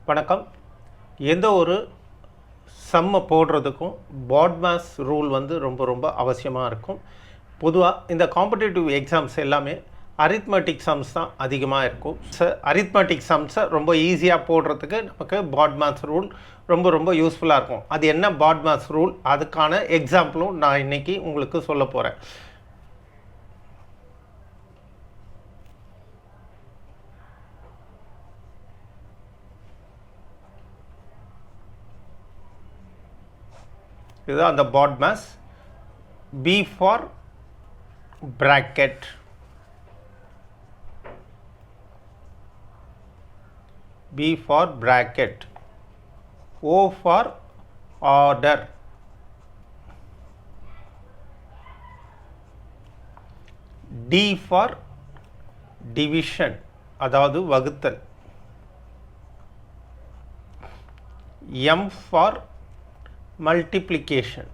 வணக்கம். எந்த ஒரு சம்மை போடுறதுக்கும் பாட்மாஸ் ரூல் ரொம்ப அவசியமாக இருக்கும். பொதுவாக இந்த காம்படிட்டிவ் எக்ஸாம்ஸ் எல்லாமே அரித்மெட்டிக் சம்ஸ் தான் அதிகமாக இருக்கும். அரித்மெட்டிக் சம்ஸை ரொம்ப ஈஸியாக போடுறதுக்கு நமக்கு பாட்மாஸ் ரூல் ரொம்ப யூஸ்ஃபுல்லாக இருக்கும். அது என்ன பாட்மாஸ் ரூல், அதுக்கான எக்ஸாம்பிளும் நான் இன்றைக்கி உங்களுக்கு சொல்ல போகிறேன். இதுதான் அந்த BODMAS. B for bracket, B for bracket, O for order, D for division அதாவது வகுத்தல், M for multiplication,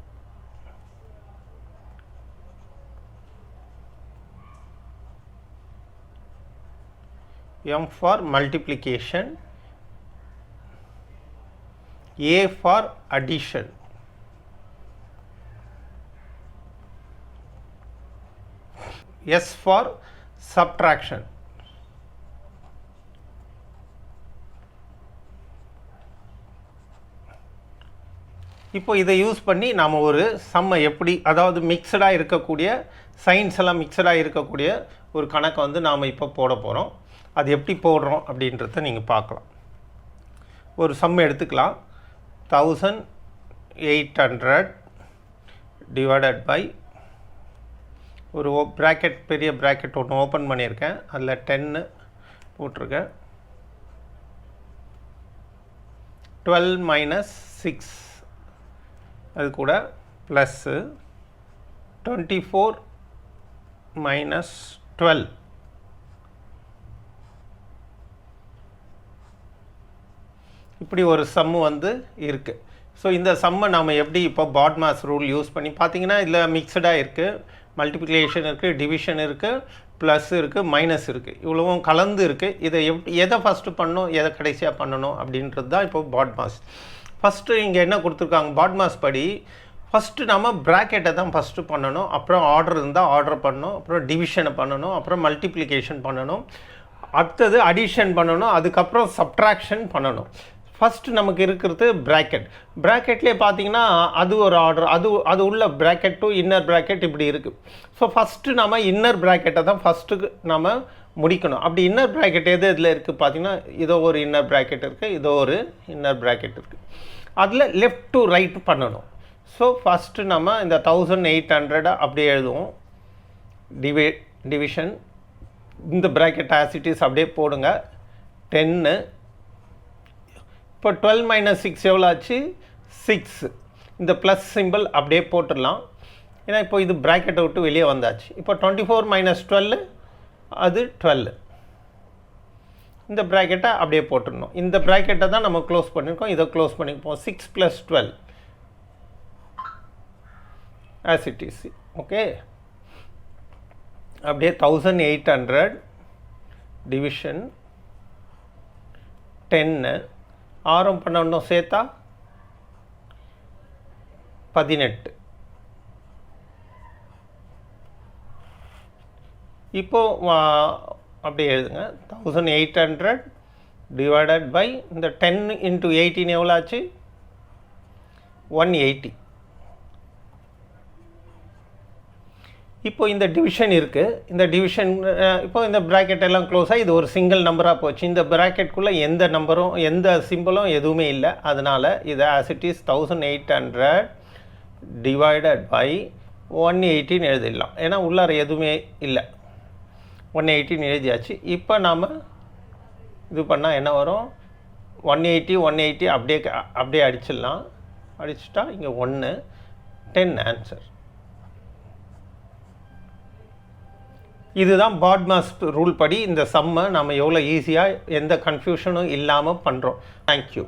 M for multiplication, A for addition, S for subtraction. இப்போ இதை யூஸ் பண்ணி நாம் ஒரு சம்மை எப்படி, அதாவது மிக்சடாக இருக்கக்கூடிய சைன்ஸ் எல்லாம் மிக்சடாக இருக்கக்கூடிய ஒரு கணக்கை நாம் இப்போ போட போகிறோம். அது எப்படி போடுறோம் அப்படின்றத நீங்கள் பார்க்கலாம். ஒரு சம் எடுத்துக்கலாம். 1800 டிவைடட் பை ஒரு ப்ராக்கெட், பெரிய ப்ராக்கெட் ஒன்று ஓப்பன் பண்ணியிருக்கேன். அதில் 10 போட்டிருக்கேன். 12 மைனஸ் 6, அது கூட ப்ளஸ்ஸு 24 மைனஸ் 12. இப்படி ஒரு சம்மு இருக்குது. ஸோ இந்த சம்மை நாம் எப்படி இப்போ பாட்மாஸ் ரூல் யூஸ் பண்ணி பார்த்தீங்கன்னா, இதில் மிக்சடாக இருக்குது, மல்டிப்ளிகேஷன் இருக்குது, டிவிஷன் இருக்குது, ப்ளஸ் இருக்குது, மைனஸ் இருக்குது, இவ்வளவும் கலந்து இருக்குது. இதை எதை ஃபஸ்ட்டு பண்ணணும், எதை கடைசியாக பண்ணணும் அப்படின்றது தான் இப்போ பாட்மாஸ். ஃபஸ்ட்டு இங்கே என்ன கொடுத்துருக்காங்க, பாட்மாஸ் படி ஃபஸ்ட்டு நம்ம ப்ராக்கெட்டை தான் ஃபஸ்ட்டு பண்ணணும். அப்புறம் ஆர்டர் இருந்தால் ஆர்டர் பண்ணணும், அப்புறம் டிவிஷனை பண்ணணும், அப்புறம் மல்டிப்ளிகேஷன் பண்ணணும், அடுத்தது அடிஷன் பண்ணணும், அதுக்கப்புறம் சப்ட்ராக்ஷன் பண்ணணும். ஃபஸ்ட்டு நமக்கு இருக்கிறது ப்ராக்கெட். ப்ராக்கெட்லேயே பார்த்தீங்கன்னா அது ஒரு ஆர்டர், அது உள்ள ப்ராக்கெட் டு இன்னர் ப்ராக்கெட் இப்படி இருக்குது. ஸோ ஃபஸ்ட்டு நம்ம இன்னர் ப்ராக்கெட்டை தான் ஃபஸ்ட்டுக்கு நம்ம முடிக்கணும். அப்படி இன்னர் ப்ராக்கெட் இதில் இருக்குது பார்த்தீங்கன்னா, இதோ ஒரு இன்னர் ப்ராக்கெட் இருக்குது, இதோ ஒரு இன்னர் ப்ராக்கெட் இருக்குது. அதில் லெஃப்ட் டு ரைட் பண்ணணும். ஸோ ஃபஸ்ட்டு நம்ம இந்த 1800 அப்படியே எழுதுவோம். டிவிஷன், இந்த ப்ராக்கெட் ஆசிட்டிஸ் அப்படியே போடுங்க. 10. இப்போ 12 மைனஸ் 6 எவ்வளோ ஆச்சு, 6. இந்த ப்ளஸ் சிம்பிள் அப்படியே போட்டுடலாம். ஏன்னா இப்போ இது ப்ராக்கெட்டை விட்டு வெளியே வந்தாச்சு. இப்போ 24 மைனஸ் 12 அது 12. இந்த ப்ராக்கெட்டை அப்படியே போட்டுடணும். இந்த ப்ராக்கெட்டை தான் நம்ம க்ளோஸ் பண்ணியிருக்கோம், இதை க்ளோஸ் பண்ணியிருப்போம். 6 + 12 as it is. ஓகே, அப்படியே 1800 டிவிஷன் 10 ஆரம் பண்ணணும் சேர்த்தா 18. இப்போது அப்படியே எழுதுங்க. 1800 டிவைடட் பை இந்த 10 × 18 எவ்வளோ ஆச்சு, 180. இப்போ இந்த டிவிஷன் இருக்குது. இந்த டிவிஷன் இப்போ இந்த ப்ராக்கெட் எல்லாம் க்ளோஸாக இது ஒரு சிங்கிள் நம்பராக போச்சு. இந்த ப்ராக்கெட்குள்ளே எந்த நம்பரும் எந்த சிம்பிளும் எதுவுமே இல்லை. அதனால் இதை as it is 1800 divided by 180 எழுதிடலாம். ஏன்னா உள்ளார எதுவுமே இல்லை, 180 எழுதியாச்சு. இப்போ நாம் இது பண்ணால் என்ன வரும், 180 அப்படியே அடிச்சிடலாம். அடிச்சுட்டா இங்கே 1, 10 ஆன்சர். இதுதான் பாட்மாஸ் ரூல் படி இந்த சம்மை நம்ம எவ்வளோ ஈஸியாக எந்த கன்ஃபியூஷனும் இல்லாமல் பண்ணுறோம். தேங்க்யூ.